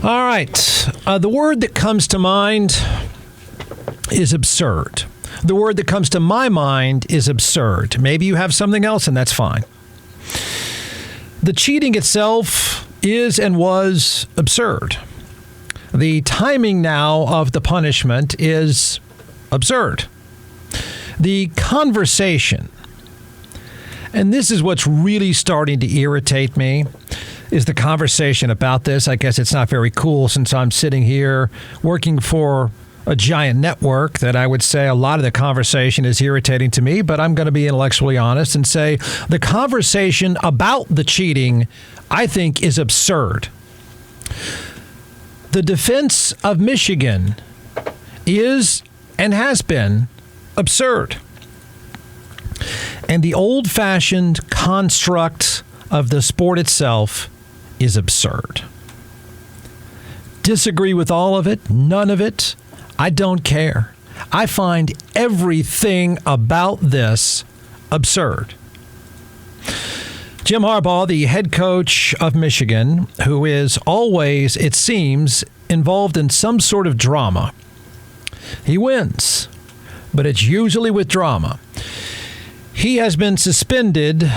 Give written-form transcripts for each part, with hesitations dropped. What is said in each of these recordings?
All right. The word that comes to mind is absurd. The word that comes to my mind is absurd. Maybe you have something else, and that's fine. The cheating itself is and was absurd. The timing now of the punishment is absurd. The conversation, and this is what's really starting to irritate me, is the conversation about this. I guess it's not very cool since I'm sitting here working for a giant network that I would say a lot of the conversation is irritating to me, but I'm going to be intellectually honest and say the conversation about the cheating, I think, is absurd. The defense of Michigan is and has been absurd. And the old-fashioned construct of the sport itself is absurd. Disagree with all of it, none of it. I don't care. I find everything about this absurd. Jim Harbaugh, the head coach of Michigan, who is always, it seems, involved in some sort of drama. He wins, but it's usually with drama. He has been suspended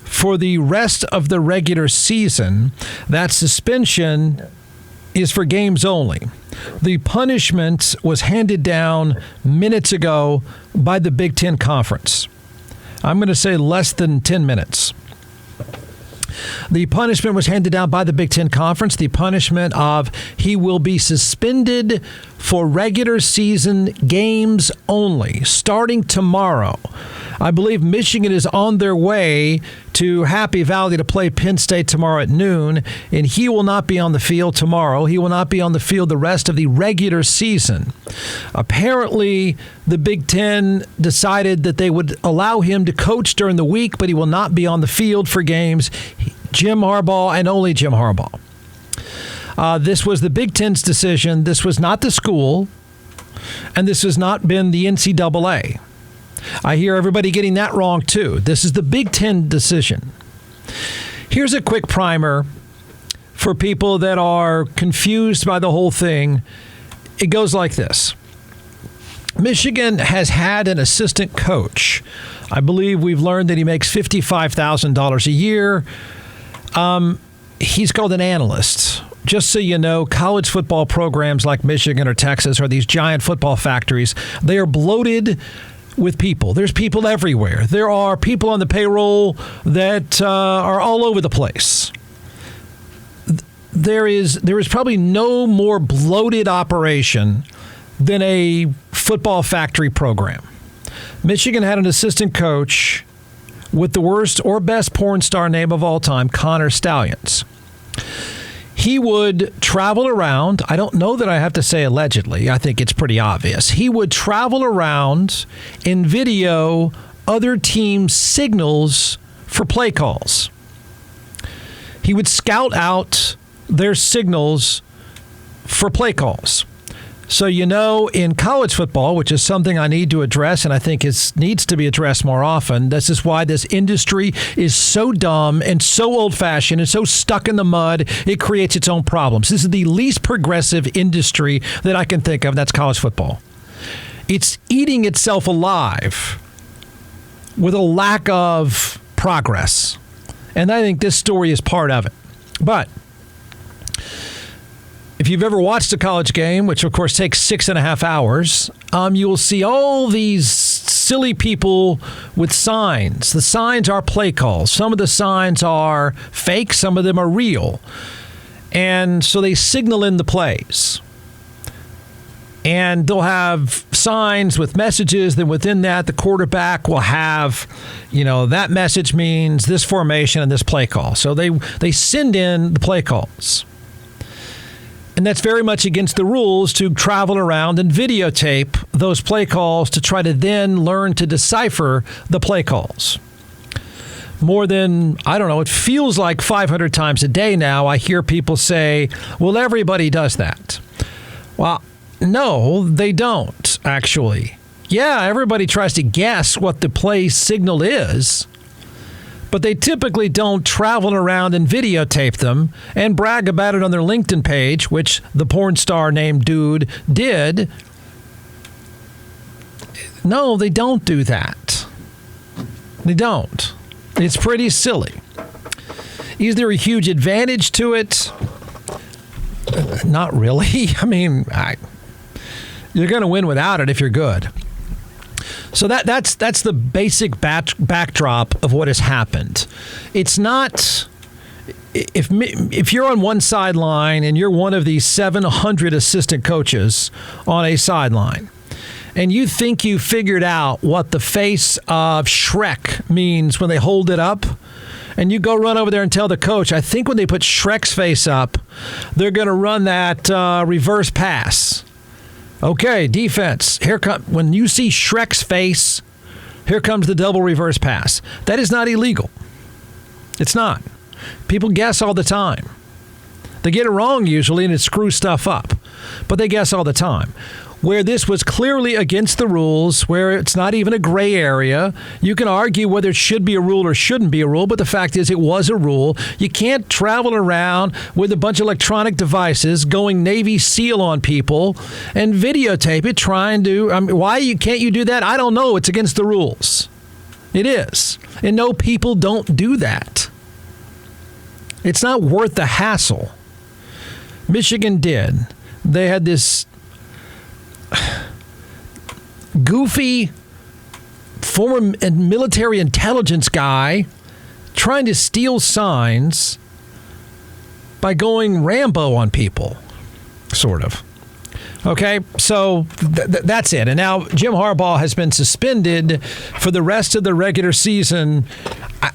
for the rest of the regular season. That suspension is for games only. The punishment was handed down minutes ago by the Big Ten Conference. I'm going to say less than 10 minutes. The punishment was handed down by the Big Ten Conference. The punishment of he will be suspended for regular season games only, starting tomorrow. I believe Michigan is on their way to Happy Valley to play Penn State tomorrow at noon, and he will not be on the field tomorrow. He will not be on the field the rest of the regular season. Apparently, the Big Ten decided that they would allow him to coach during the week, but he will not be on the field for games. Jim Harbaugh and only Jim Harbaugh. This was the Big Ten's decision. This was not the school, and this has not been the NCAA. I hear everybody getting that wrong, too. This is the Big Ten decision. Here's a quick primer for people that are confused by the whole thing. It goes like this. Michigan has had an assistant coach. I believe we've learned that he makes $55,000 a year. He's called an analyst. Just so you know, college football programs like Michigan or Texas are these giant football factories. They are bloated with people. There's people everywhere. There are people on the payroll that are all over the place. There is probably no more bloated operation than a football factory program. Michigan had an assistant coach with the worst or best porn star name of all time, Connor Stallions. He would travel around. I don't know that I have to say allegedly. I think it's pretty obvious. He would travel around and video other teams' signals for play calls. He would scout out their signals for play calls. So, you know, in college football, which is something I need to address and I think needs to be addressed more often, this is why this industry is so dumb and so old-fashioned and so stuck in the mud, it creates its own problems. This is the least progressive industry that I can think of, that's college football. It's eating itself alive with a lack of progress. And I think this story is part of it. But if you've ever watched a college game, which of course takes 6.5 hours, you will see all these silly people with signs. The signs are play calls. Some of the signs are fake. Some of them are real. And so they signal in the plays. And they'll have signs with messages. Then within that, the quarterback will have, that message means this formation and this play call. So they send in the play calls. And that's very much against the rules to travel around and videotape those play calls to try to then learn to decipher the play calls. More than, it feels like 500 times a day now, I hear people say, well, everybody does that. Well, no, they don't, actually. Yeah, everybody tries to guess what the play signal is, but they typically don't travel around and videotape them and brag about it on their LinkedIn page, which the porn star named Dude did. No, they don't do that. They don't. It's pretty silly. Is there a huge advantage to it? Not really. I mean, you're going to win without it if you're good. So that's the basic backdrop of what has happened. It's not if you're on one sideline and you're one of these 700 assistant coaches on a sideline, and you think you figured out what the face of Shrek means when they hold it up, and you go run over there and tell the coach, I think when they put Shrek's face up, they're going to run that reverse pass. Okay, defense. When you see Shrek's face, here comes the double reverse pass. That is not illegal. It's not. People guess all the time. They get it wrong usually, and it screws stuff up. But they guess all the time. Where this was clearly against the rules, where it's not even a gray area, you can argue whether it should be a rule or shouldn't be a rule, but the fact is it was a rule. You can't travel around with a bunch of electronic devices going Navy SEAL on people and videotape it trying to... why can't you do that? I don't know. It's against the rules. It is. And no, people don't do that. It's not worth the hassle. Michigan did. They had this goofy former military intelligence guy trying to steal signs by going Rambo on people, sort of. Okay, so that's it. And now Jim Harbaugh has been suspended for the rest of the regular season.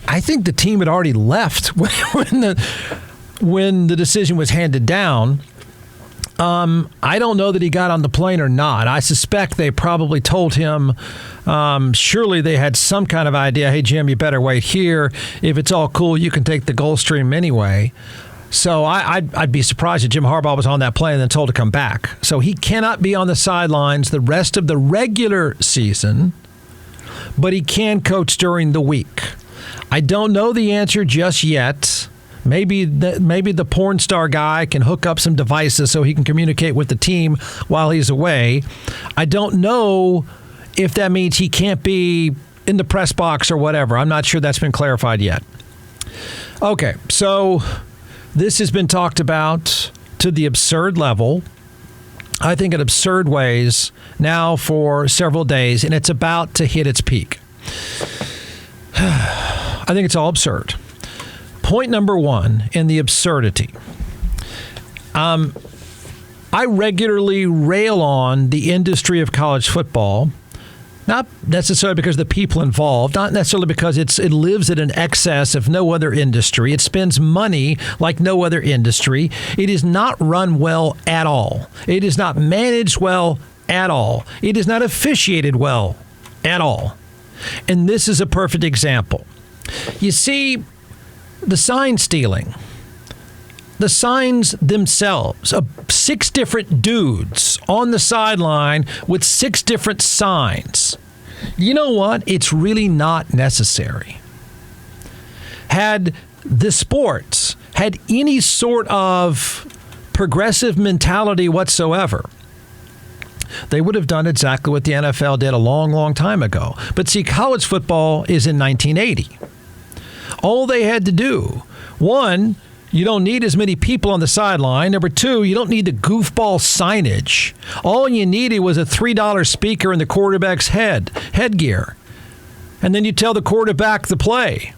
I think the team had already left when the decision was handed down. I don't know that he got on the plane or not. I suspect they probably told him, surely they had some kind of idea, hey, Jim, you better wait here. If it's all cool, you can take the Gulfstream anyway. So I'd be surprised if Jim Harbaugh was on that plane and then told to come back. So he cannot be on the sidelines the rest of the regular season, but he can coach during the week. I don't know the answer just yet. Maybe the porn star guy can hook up some devices so he can communicate with the team while he's away. I don't know if that means he can't be in the press box or whatever. I'm not sure that's been clarified yet. Okay, so this has been talked about to the absurd level. I think in absurd ways now for several days, and it's about to hit its peak. I think it's all absurd. Point number one in the absurdity. I regularly rail on the industry of college football, not necessarily because of the people involved, not necessarily because it lives at an excess of no other industry. It spends money like no other industry. It is not run well at all. It is not managed well at all. It is not officiated well at all. And this is a perfect example. You see, the sign stealing, the signs themselves, 6 different dudes on the sideline with 6 different signs. You know what? It's really not necessary. Had the sports had any sort of progressive mentality whatsoever, they would have done exactly what the NFL did a long, long time ago. But see, college football is in 1980. All they had to do, one, you don't need as many people on the sideline. Number two, you don't need the goofball signage. All you needed was a $3 speaker in the quarterback's headgear. And then you tell the quarterback the play.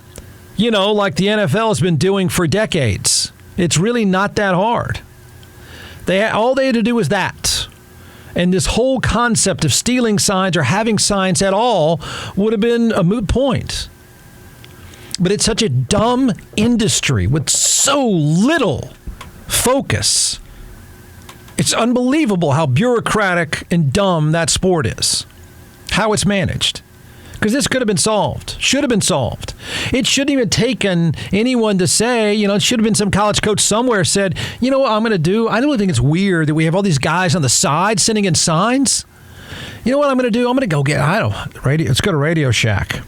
You know, like the NFL has been doing for decades. It's really not that hard. All they had to do was that. And this whole concept of stealing signs or having signs at all would have been a moot point. But it's such a dumb industry with so little focus. It's unbelievable how bureaucratic and dumb that sport is, how it's managed. Because this could have been solved, should have been solved. It shouldn't even taken anyone to say, it should have been some college coach somewhere said, you know what I'm going to do? I don't think it's weird that we have all these guys on the side sending in signs. You know what I'm going to do? I'm going to go let's go to Radio Shack.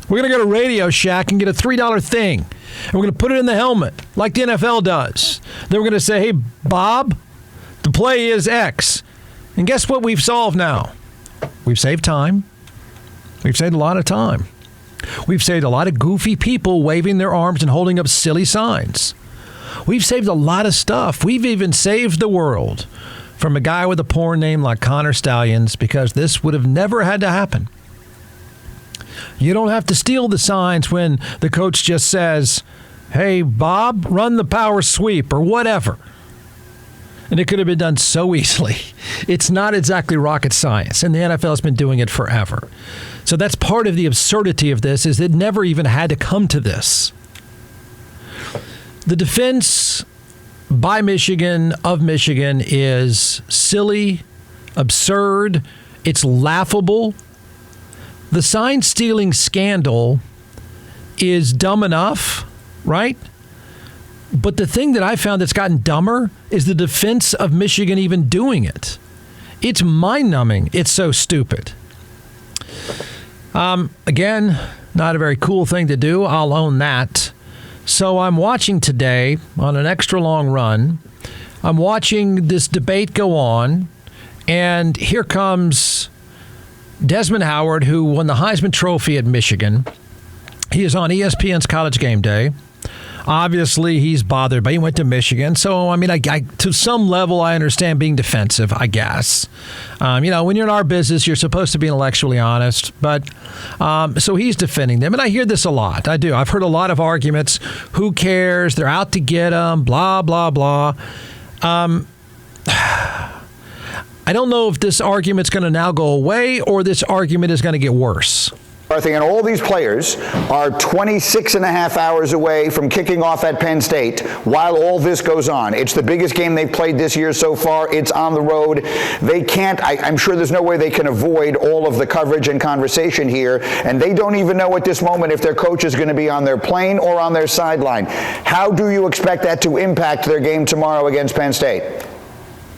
We're going to go to Radio Shack and get a $3 thing. And we're going to put it in the helmet like the NFL does. Then we're going to say, hey, Bob, the play is X. And guess what we've solved now? We've saved time. We've saved a lot of time. We've saved a lot of goofy people waving their arms and holding up silly signs. We've saved a lot of stuff. We've even saved the world from a guy with a porn name like Connor Stallions, because this would have never had to happen. You don't have to steal the signs when the coach just says, hey, Bob, run the power sweep or whatever. And it could have been done so easily. It's not exactly rocket science, and the NFL has been doing it forever. So that's part of the absurdity of this, is it never even had to come to this. The defense by Michigan, of Michigan, is silly, absurd, it's laughable. The sign-stealing scandal is dumb enough, right? But the thing that I found that's gotten dumber is the defense of Michigan even doing it. It's mind-numbing. It's so stupid. Again, not a very cool thing to do. I'll own that. So I'm watching today on an extra long run. I'm watching this debate go on, and here comes Desmond Howard, who won the Heisman Trophy at Michigan. He is on ESPN's College Game Day. Obviously, he's bothered, but he went to Michigan. So, I mean, I to some level, I understand being defensive, I guess. When you're in our business, you're supposed to be intellectually honest. But so he's defending them. And I hear this a lot. I do. I've heard a lot of arguments. Who cares? They're out to get him, blah, blah, blah. I don't know if this argument's going to now go away or this argument is going to get worse. And all these players are 26 and a half hours away from kicking off at Penn State while all this goes on. It's the biggest game they've played this year so far. It's on the road. They can't, I'm sure there's no way they can avoid all of the coverage and conversation here, and they don't even know at this moment if their coach is going to be on their plane or on their sideline. How do you expect that to impact their game tomorrow against Penn State?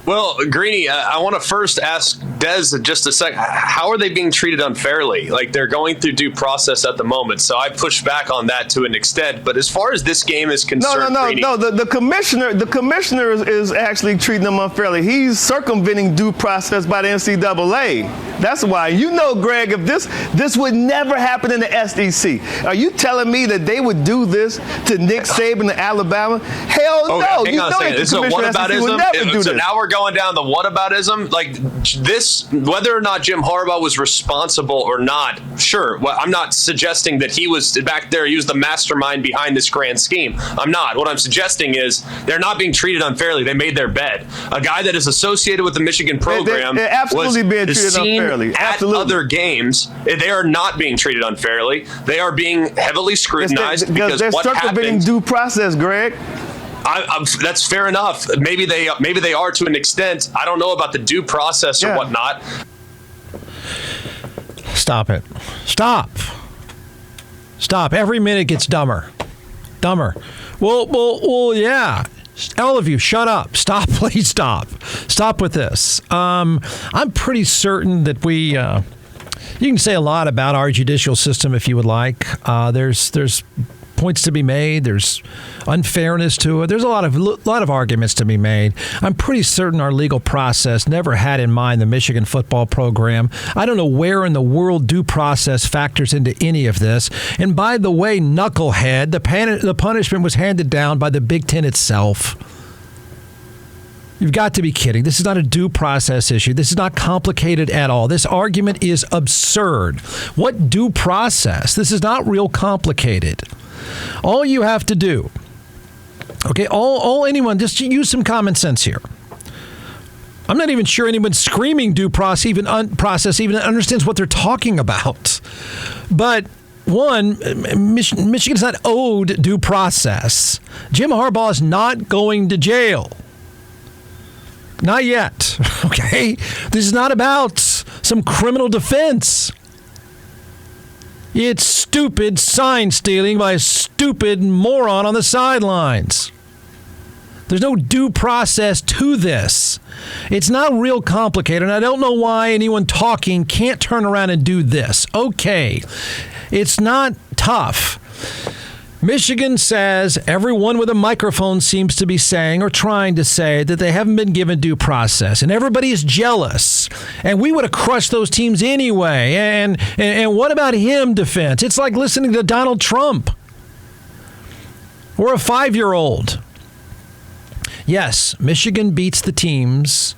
Well, Greeny, I want to first ask Des just a second. How are they being treated unfairly? Like, they're going through due process at the moment, so I push back on that to an extent. But as far as this game is concerned, Greeny, the commissioner is actually treating them unfairly. He's circumventing due process by the NCAA. That's why. Greg, if this would never happen in the SEC. Are you telling me that they would do this to Nick Saban in Alabama? Hell no. Hang on a second. This is a whataboutism. Would never do so this. Now we're going down the whataboutism. Like this, whether or not Jim Harbaugh was responsible or not, sure. Well, I'm not suggesting that he was back there. He was the mastermind behind this grand scheme. I'm not. What I'm suggesting is they're not being treated unfairly. They made their bed. A guy that is associated with the Michigan program they're absolutely being treated unfairly. Absolutely. At other games, they are not being treated unfairly. They are being heavily scrutinized because they're what circumventing due process, Greg. That's fair enough. Maybe they are to an extent. I don't know about the due process or whatnot. Stop it. Stop. Every minute gets dumber. Well, yeah. All of you, shut up. Stop, please stop. Stop with this. I'm pretty certain that you can say a lot about our judicial system if you would like. There's points to be made. There's unfairness to it. There's a lot of arguments to be made. I'm pretty certain our legal process never had in mind the Michigan football program. I don't know where in the world due process factors into any of this. And by the way, knucklehead, the punishment was handed down by the Big Ten itself. You've got to be kidding. This is not a due process issue. This is not complicated at all. This argument is absurd. What due process? This is not real complicated. All you have to do, okay, anyone, just use some common sense here. I'm not even sure anyone screaming due process even understands what they're talking about. But one, Michigan's not owed due process. Jim Harbaugh is not going to jail. Not yet, okay? This is not about some criminal defense. It's stupid sign stealing by a stupid moron on the sidelines. There's no due process to this. It's not real complicated, and I don't know why anyone talking can't turn around and do this. Okay, it's not tough. Michigan says everyone with a microphone seems to be saying or trying to say that they haven't been given due process, and everybody is jealous. And we would have crushed those teams anyway. And what about him defense? It's like listening to Donald Trump or a 5-year-old. Yes, Michigan beats the teams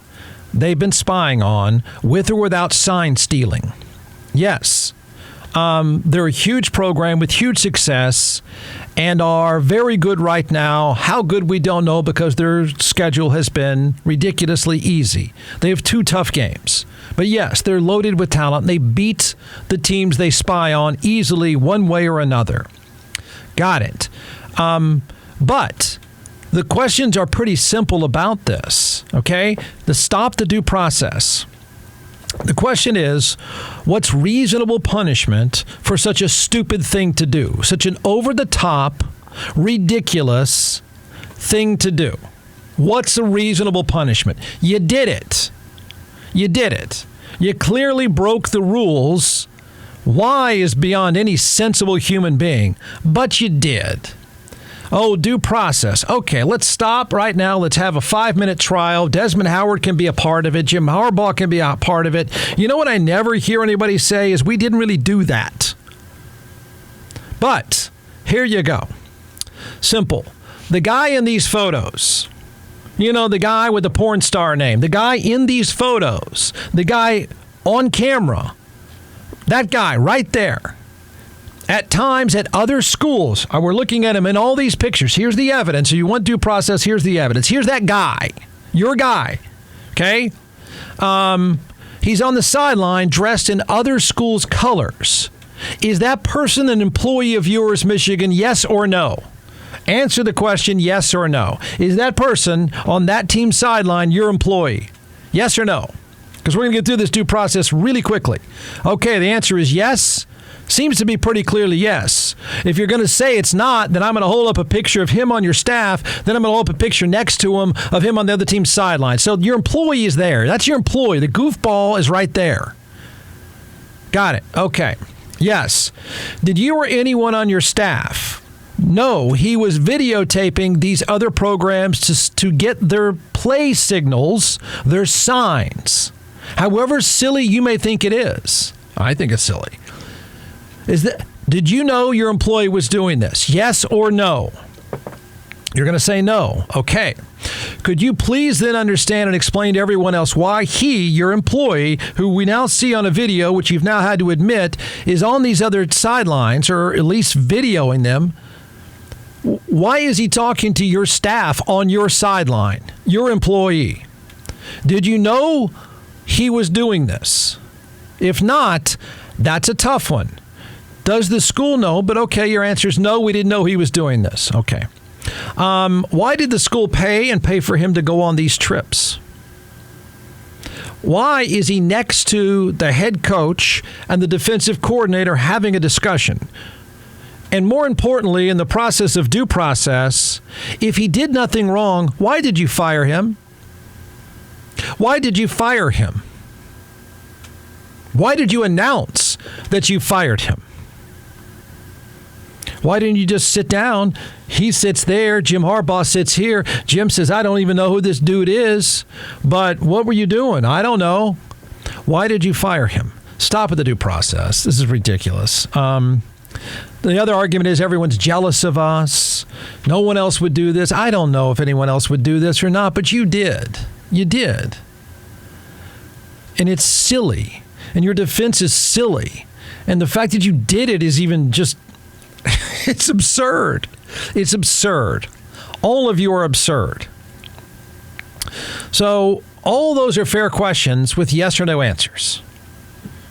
they've been spying on with or without sign stealing. Yes. They're a huge program with huge success and are very good right now. How good, we don't know, because their schedule has been ridiculously easy. They have 2 tough games. But yes, they're loaded with talent, and they beat the teams they spy on easily one way or another. Got it. But the questions are pretty simple about this, okay? Stop the due process. The question is, what's reasonable punishment for such a stupid thing to do? Such an over-the-top, ridiculous thing to do. What's a reasonable punishment? You did it. You did it. You clearly broke the rules. Why is beyond any sensible human being, but you did. Oh, due process. Okay, let's stop right now. Let's have a 5-minute trial. Desmond Howard can be a part of it. Jim Harbaugh can be a part of it. You know what I never hear anybody say is we didn't really do that. But here you go. Simple. The guy in these photos, you know, the guy with the porn star name, the guy in these photos, the guy on camera, that guy right there. At times at other schools, we're looking at him in all these pictures. Here's the evidence. So you want due process, here's the evidence. Here's that guy, your guy, okay? He's on the sideline dressed in other schools' colors. Is that person an employee of yours, Michigan, yes or no? Answer the question, yes or no. Is that person on that team sideline your employee? Yes or no? Because we're going to get through this due process really quickly. Okay, the answer is yes. Seems to be pretty clearly yes. If you're going to say it's not, then I'm going to hold up a picture of him on your staff. Then I'm going to hold up a picture next to him of him on the other team's sideline. So your employee is there. That's your employee. The goofball is right there. Got it. Okay. Yes. Did you or anyone on your staff know he was videotaping these other programs to get their play signals, their signs? However silly you may think it is. I think it's silly. Did you know your employee was doing this? Yes or no? You're going to say no. Okay. Could you please then understand and explain to everyone else why he, your employee, who we now see on a video, which you've now had to admit, is on these other sidelines, or at least videoing them? Why is he talking to your staff on your sideline, your employee? Did you know he was doing this? If not, that's a tough one. Does the school know? But okay, your answer is no, we didn't know he was doing this. Okay. Why did the school pay for him to go on these trips? Why is he next to the head coach and the defensive coordinator having a discussion? And more importantly, in the process of due process, if he did nothing wrong, why did you fire him? Why did you fire him? Why did you announce that you fired him? Why didn't you just sit down? He sits there. Jim Harbaugh sits here. Jim says, I don't even know who this dude is. But what were you doing? I don't know. Why did you fire him? Stop with the due process. This is ridiculous. The other argument is everyone's jealous of us. No one else would do this. I don't know if anyone else would do this or not, but you did. You did. And it's silly. And your defense is silly. And the fact that you did it is even just... It's absurd. It's absurd. All of you are absurd. So all those are fair questions with yes or no answers.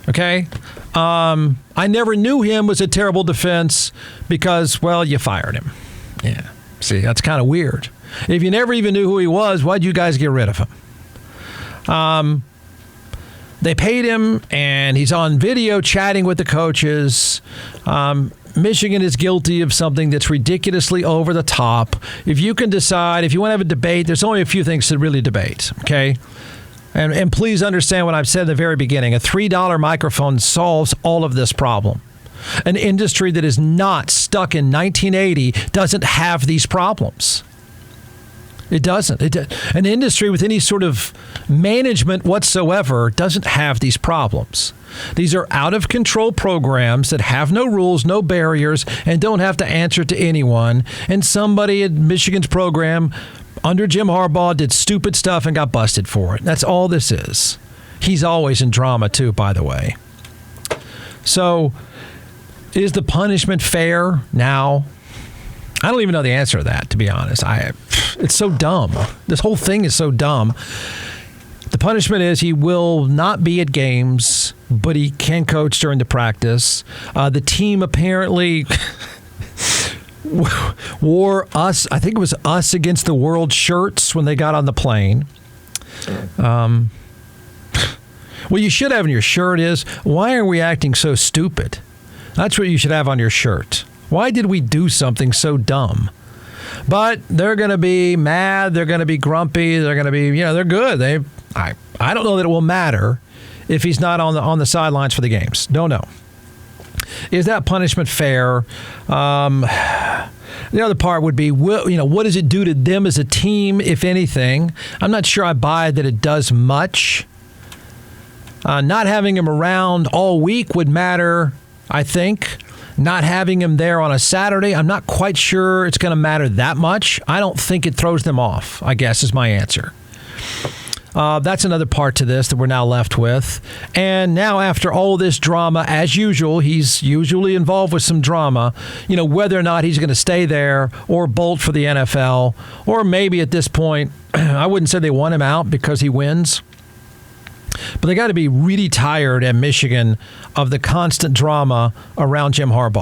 Okay? I never knew him was a terrible defense because, well, you fired him. Yeah. See, that's kind of weird. If you never even knew who he was, why'd you guys get rid of him? They paid him, and he's on video chatting with the coaches. Michigan is guilty of something that's ridiculously over the top. If you can decide, if you want to have a debate, there's only a few things to really debate, okay? And please understand what I've said at the very beginning. A $3 microphone solves all of this problem. An industry that is not stuck in 1980 doesn't have these problems. It doesn't. An industry with any sort of management whatsoever doesn't have these problems. These are out-of-control programs that have no rules, no barriers, and don't have to answer to anyone. And somebody at Michigan's program under Jim Harbaugh did stupid stuff and got busted for it. That's all this is. He's always in drama, too, by the way. So, is the punishment fair now? I don't even know the answer to that, to be honest. It's so dumb. This whole thing is so dumb. The punishment is he will not be at games, but he can coach during the practice. The team apparently wore us, I think it was us against the world shirts when they got on the plane. What you should have in your shirt is, why are we acting so stupid? That's what you should have on your shirt. Why did we do something so dumb? But they're going to be mad. They're going to be grumpy. They're going to be, they're good. I don't know that it will matter if he's not on the sidelines for the games. Don't know. Is that punishment fair? The other part would be, what does it do to them as a team, if anything? I'm not sure I buy that it does much. Not having him around all week would matter, I think. Not having him there on a Saturday, I'm not quite sure it's going to matter that much. I don't think it throws them off, I guess, is my answer. That's another part to this that we're now left with. And now after all this drama, as usual, he's usually involved with some drama, whether or not he's going to stay there or bolt for the NFL, or maybe at this point, I wouldn't say they want him out because he wins. But they got to be really tired at Michigan of the constant drama around Jim Harbaugh.